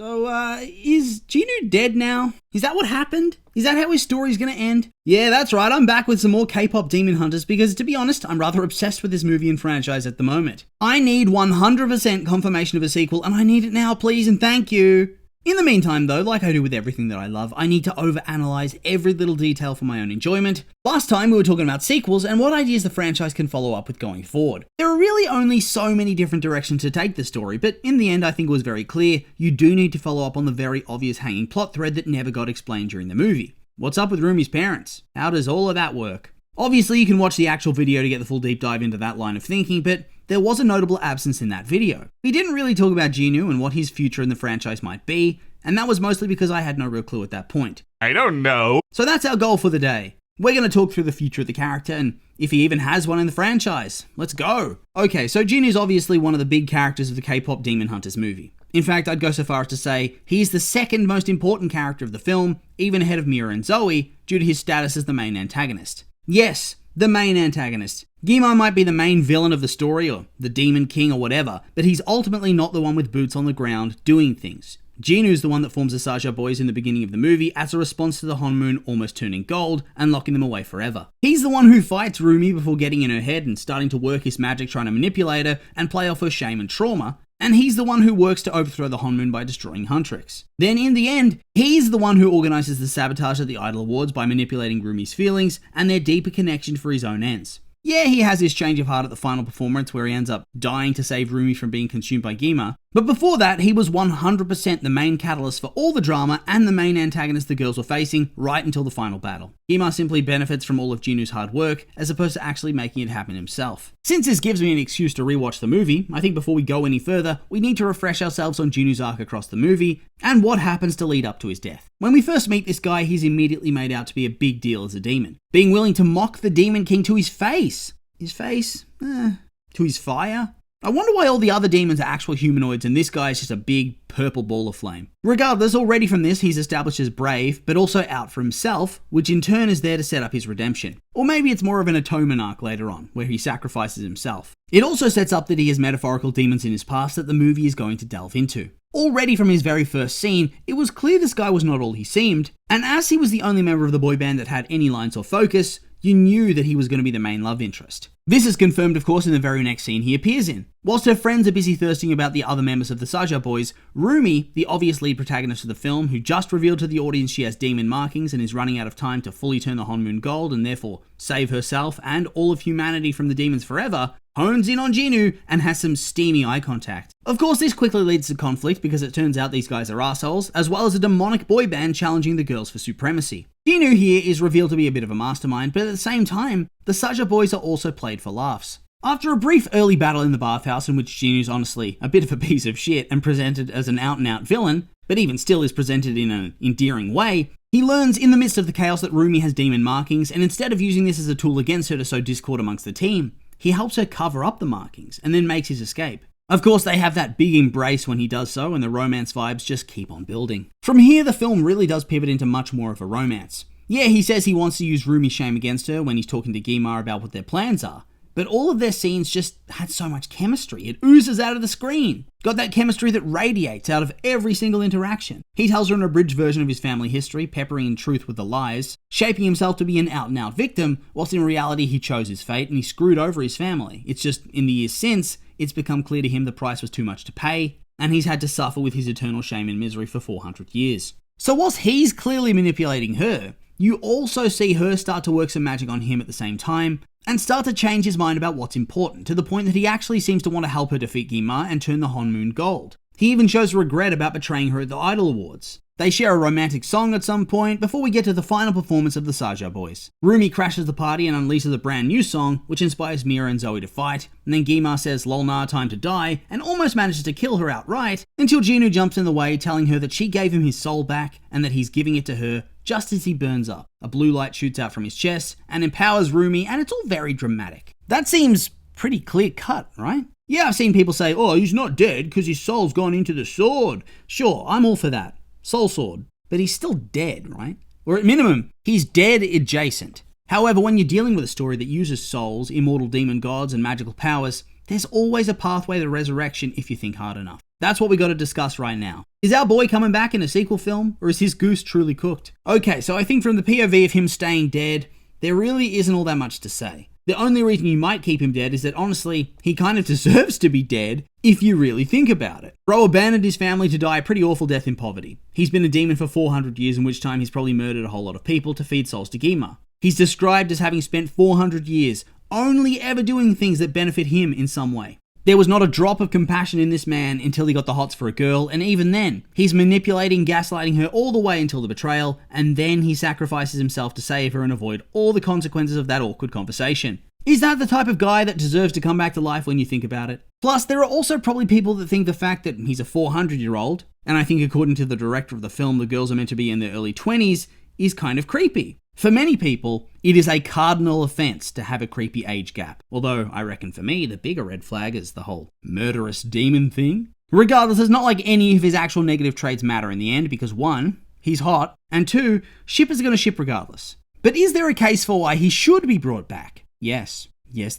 Is Genu dead now? Is that what happened? Is that how his story's gonna end? Yeah, that's right, I'm back with some more K-pop Demon Hunters because, to be honest, I'm rather obsessed with this movie and franchise at the moment. I need 100% confirmation of a sequel, and I need it now, please and thank you. In the meantime, though, like I do with everything that I love, I need to overanalyze every little detail for my own enjoyment. Last time we were talking about sequels and what ideas the franchise can follow up with going forward. There are really only so many different directions to take the story, but in the end I think it was very clear you do need to follow up on the very obvious hanging plot thread that never got explained during the movie. What's up with Rumi's parents? How does all of that work? Obviously you can watch the actual video to get the full deep dive into that line of thinking, but there was a notable absence in that video. We didn't really talk about Genu and what his future in the franchise might be, and that was mostly because I had no real clue at that point. I don't know. So that's our goal for the day. We're going to talk through the future of the character and if he even has one in the franchise. Let's go. Okay, so Genu's obviously one of the big characters of the K-pop Demon Hunters movie. In fact, I'd go so far as to say he's the second most important character of the film, even ahead of Mira and Zoe, due to his status as the main antagonist. Yes, the main antagonist. Guillemot might be the main villain of the story, or the Demon King or whatever, but he's ultimately not the one with boots on the ground doing things. Genu's the one that forms the Saja boys in the beginning of the movie as a response to the Honmoon almost turning gold and locking them away forever. He's the one who fights Rumi before getting in her head and starting to work his magic trying to manipulate her and play off her shame and trauma, and he's the one who works to overthrow the Honmoon by destroying Huntrix. Then in the end, he's the one who organizes the sabotage of the Idol Awards by manipulating Rumi's feelings and their deeper connection for his own ends. Yeah, he has his change of heart at the final performance where he ends up dying to save Rumi from being consumed by Guillemot, but before that he was 100% the main catalyst for all the drama and the main antagonist the girls were facing right until the final battle. Guillemot simply benefits from all of Genu's hard work as opposed to actually making it happen himself. Since this gives me an excuse to rewatch the movie, I think before we go any further, we need to refresh ourselves on Genu's arc across the movie and what happens to lead up to his death. When we first meet this guy, he's immediately made out to be a big deal as a demon, being willing to mock the Demon King to his face. His face? To his fire? I wonder why all the other demons are actual humanoids and this guy is just a big purple ball of flame. Regardless, already from this he's established as brave, but also out for himself, which in turn is there to set up his redemption. Or maybe it's more of an atonement arc later on, where he sacrifices himself. It also sets up that he has metaphorical demons in his past that the movie is going to delve into. Already from his very first scene, it was clear this guy was not all he seemed, and as he was the only member of the boy band that had any lines or focus, you knew that he was going to be the main love interest. This is confirmed, of course, in the very next scene he appears in. Whilst her friends are busy thirsting about the other members of the Saja boys, Rumi, the obvious lead protagonist of the film, who just revealed to the audience she has demon markings and is running out of time to fully turn the Honmoon gold and therefore save herself and all of humanity from the demons forever, hones in on Genu and has some steamy eye contact. Of course, this quickly leads to conflict because it turns out these guys are assholes, as well as a demonic boy band challenging the girls for supremacy. Genu here is revealed to be a bit of a mastermind, but at the same time, the Saja boys are also played for laughs. After a brief early battle in the bathhouse in which Genu's honestly a bit of a piece of shit and presented as an out-and-out villain, but even still is presented in an endearing way, he learns in the midst of the chaos that Rumi has demon markings, and instead of using this as a tool against her to sow discord amongst the team, he helps her cover up the markings and then makes his escape. Of course, they have that big embrace when he does so, and the romance vibes just keep on building. From here, the film really does pivot into much more of a romance. Yeah, he says he wants to use Rumi's shame against her when he's talking to Guillemot about what their plans are, but all of their scenes just had so much chemistry. It oozes out of the screen. Got that chemistry that radiates out of every single interaction. He tells her an abridged version of his family history, peppering in truth with the lies, shaping himself to be an out-and-out victim, whilst in reality he chose his fate and he screwed over his family. It's just, in the years since, it's become clear to him the price was too much to pay, and he's had to suffer with his eternal shame and misery for 400 years. So whilst he's clearly manipulating her, you also see her start to work some magic on him at the same time, and start to change his mind about what's important, to the point that he actually seems to want to help her defeat Guillemot and turn the Honmoon gold. He even shows regret about betraying her at the Idol Awards. They share a romantic song at some point before we get to the final performance of the Saja boys. Rumi crashes the party and unleashes a brand new song, which inspires Mira and Zoe to fight, and then Guillemot says "Lol nah, time to die," and almost manages to kill her outright, until Genu jumps in the way, telling her that she gave him his soul back, and that he's giving it to her just as he burns up. A blue light shoots out from his chest, and empowers Rumi, and it's all very dramatic. That seems pretty clear cut, right? Yeah, I've seen people say, oh, he's not dead because his soul's gone into the sword. Sure, I'm all for that. Soul sword. But he's still dead, right? Or at minimum, he's dead adjacent. However, when you're dealing with a story that uses souls, immortal demon gods, and magical powers, there's always a pathway to resurrection if you think hard enough. That's what we got to discuss right now. Is our boy coming back in a sequel film, or is his goose truly cooked? Okay, so I think from the POV of him staying dead, there really isn't all that much to say. The only reason you might keep him dead is that honestly, he kind of deserves to be dead if you really think about it. Bro abandoned his family to die a pretty awful death in poverty. He's been a demon for 400 years, in which time he's probably murdered a whole lot of people to feed souls to Gima. He's described as having spent 400 years only ever doing things that benefit him in some way. There was not a drop of compassion in this man until he got the hots for a girl, and even then, he's manipulating, gaslighting her all the way until the betrayal, and then he sacrifices himself to save her and avoid all the consequences of that awkward conversation. Is that the type of guy that deserves to come back to life when you think about it? Plus, there are also probably people that think the fact that he's a 400-year-old, and I think according to the director of the film, the girls are meant to be in their early 20s, is kind of creepy. For many people, it is a cardinal offense to have a creepy age gap. Although, I reckon for me, the bigger red flag is the whole murderous demon thing. Regardless, it's not like any of his actual negative traits matter in the end, because 1, he's hot, and 2, shippers are going to ship regardless. But is there a case for why he should be brought back? Yes,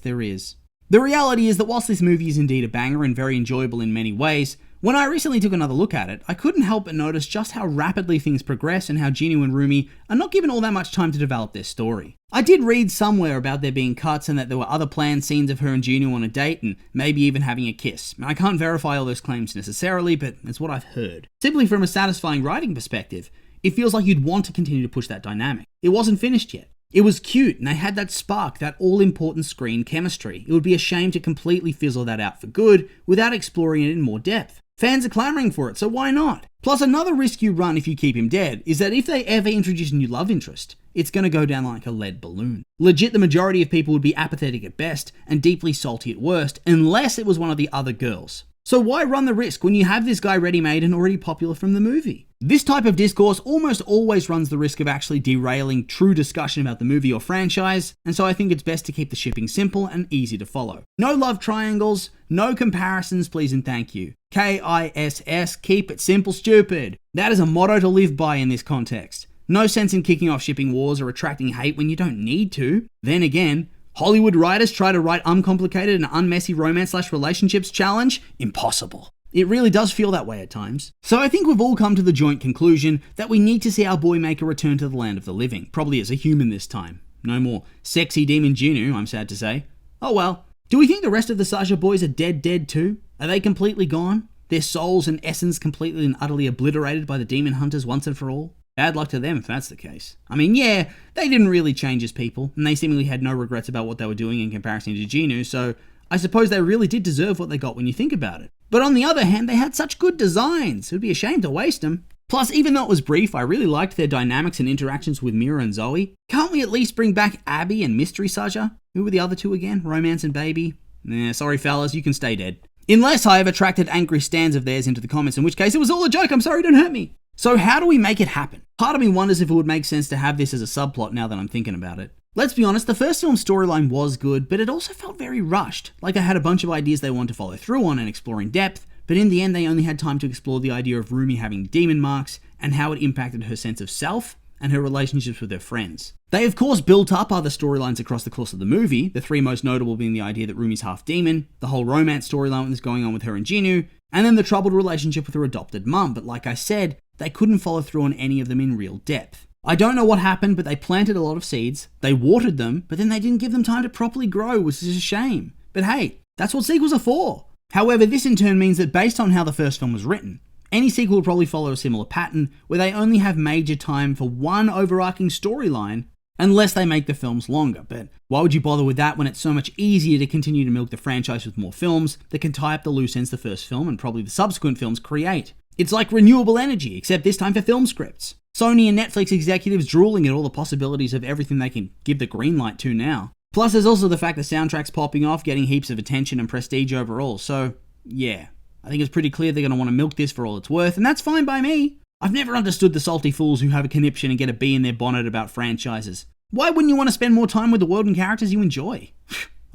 there is. The reality is that whilst this movie is indeed a banger and very enjoyable in many ways, when I recently took another look at it, I couldn't help but notice just how rapidly things progress and how Jinwoo and Rumi are not given all that much time to develop their story. I did read somewhere about there being cuts and that there were other planned scenes of her and Jinwoo on a date and maybe even having a kiss. I can't verify all those claims necessarily, but it's what I've heard. Simply from a satisfying writing perspective, it feels like you'd want to continue to push that dynamic. It wasn't finished yet. It was cute, and they had that spark, that all-important screen chemistry. It would be a shame to completely fizzle that out for good without exploring it in more depth. Fans are clamoring for it, so why not? Plus, another risk you run if you keep him dead is that if they ever introduce a new love interest, it's going to go down like a lead balloon. Legit, the majority of people would be apathetic at best and deeply salty at worst, unless it was one of the other girls. So why run the risk when you have this guy ready-made and already popular from the movie? This type of discourse almost always runs the risk of actually derailing true discussion about the movie or franchise, and so I think it's best to keep the shipping simple and easy to follow. No love triangles, no comparisons, please and thank you. KISS, keep it simple, stupid. That is a motto to live by in this context. No sense in kicking off shipping wars or attracting hate when you don't need to. Then again, Hollywood writers try to write uncomplicated and unmessy romance/relationships challenge? Impossible. It really does feel that way at times. So I think we've all come to the joint conclusion that we need to see our boy make a return to the land of the living, probably as a human this time. No more sexy demon Jinwoo, I'm sad to say. Oh well. Do we think the rest of the Saja boys are dead too? Are they completely gone? Their souls and essence completely and utterly obliterated by the demon hunters once and for all? Bad luck to them if that's the case. I mean, yeah, they didn't really change as people, and they seemingly had no regrets about what they were doing in comparison to Jinwoo, so I suppose they really did deserve what they got when you think about it. But on the other hand, they had such good designs, it would be a shame to waste them. Plus, even though it was brief, I really liked their dynamics and interactions with Mira and Zoe. Can't we at least bring back Abby and Mystery Saja? Who were the other two again? Romance and Baby? Nah, sorry fellas, you can stay dead. Unless I have attracted angry stans of theirs into the comments, in which case it was all a joke, I'm sorry, don't hurt me. So how do we make it happen? Part of me wonders if it would make sense to have this as a subplot now that I'm thinking about it. Let's be honest, the first film's storyline was good, but it also felt very rushed. Like they had a bunch of ideas they wanted to follow through on and explore in depth, but in the end they only had time to explore the idea of Rumi having demon marks and how it impacted her sense of self and her relationships with her friends. They of course built up other storylines across the course of the movie, the three most notable being the idea that Rumi's half demon, the whole romance storyline that's going on with her and Jinwoo, and then the troubled relationship with her adopted mum, but like I said, they couldn't follow through on any of them in real depth. I don't know what happened, but they planted a lot of seeds, they watered them, but then they didn't give them time to properly grow, which is a shame. But hey, that's what sequels are for. However, this in turn means that based on how the first film was written, any sequel will probably follow a similar pattern, where they only have major time for one overarching storyline, unless they make the films longer. But why would you bother with that when it's so much easier to continue to milk the franchise with more films that can tie up the loose ends the first film and probably the subsequent films create? It's like renewable energy, except this time for film scripts. Sony and Netflix executives drooling at all the possibilities of everything they can give the green light to now. Plus there's also the fact that soundtracks popping off, getting heaps of attention and prestige overall, so yeah. I think it's pretty clear they're going to want to milk this for all it's worth, and that's fine by me. I've never understood the salty fools who have a conniption and get a bee in their bonnet about franchises. Why wouldn't you want to spend more time with the world and characters you enjoy?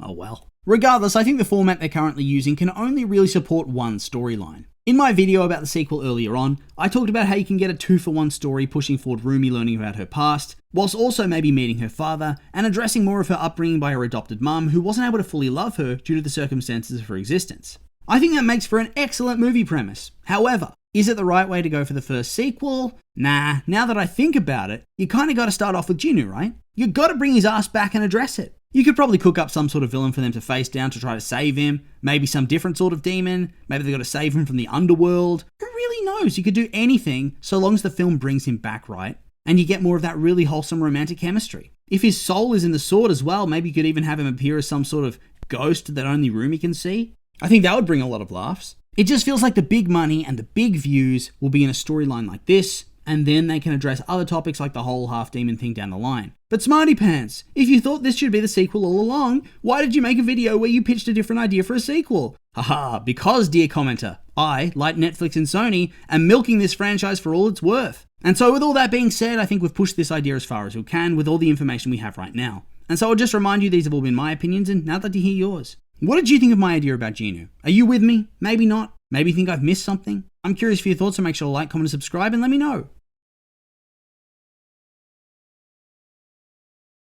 Oh well. Regardless, I think the format they're currently using can only really support one storyline. In my video about the sequel earlier on, I talked about how you can get a 2-for-1 story pushing forward Rumi learning about her past, whilst also maybe meeting her father, and addressing more of her upbringing by her adopted mum who wasn't able to fully love her due to the circumstances of her existence. I think that makes for an excellent movie premise. However, is it the right way to go for the first sequel? Nah, now that I think about it, you kind of got to start off with Jinoo, right? You got to bring his ass back and address it. You could probably cook up some sort of villain for them to face down to try to save him, maybe some different sort of demon, maybe they got to save him from the underworld. Who really knows? You could do anything so long as the film brings him back, right? And you get more of that really wholesome romantic chemistry. If his soul is in the sword as well, maybe you could even have him appear as some sort of ghost that only Rumi can see. I think that would bring a lot of laughs. It just feels like the big money and the big views will be in a storyline like this, and then they can address other topics like the whole half-demon thing down the line. But Smarty Pants, if you thought this should be the sequel all along, why did you make a video where you pitched a different idea for a sequel? Haha, because, dear commenter, I, like Netflix and Sony, am milking this franchise for all it's worth. And so with all that being said, I think we've pushed this idea as far as we can with all the information we have right now. And so I'll just remind you these have all been my opinions, and now I'd like to hear yours. What did you think of my idea about Jinoo? Are you with me? Maybe not? Maybe you think I've missed something? I'm curious for your thoughts, so make sure to like, comment, and subscribe, and let me know.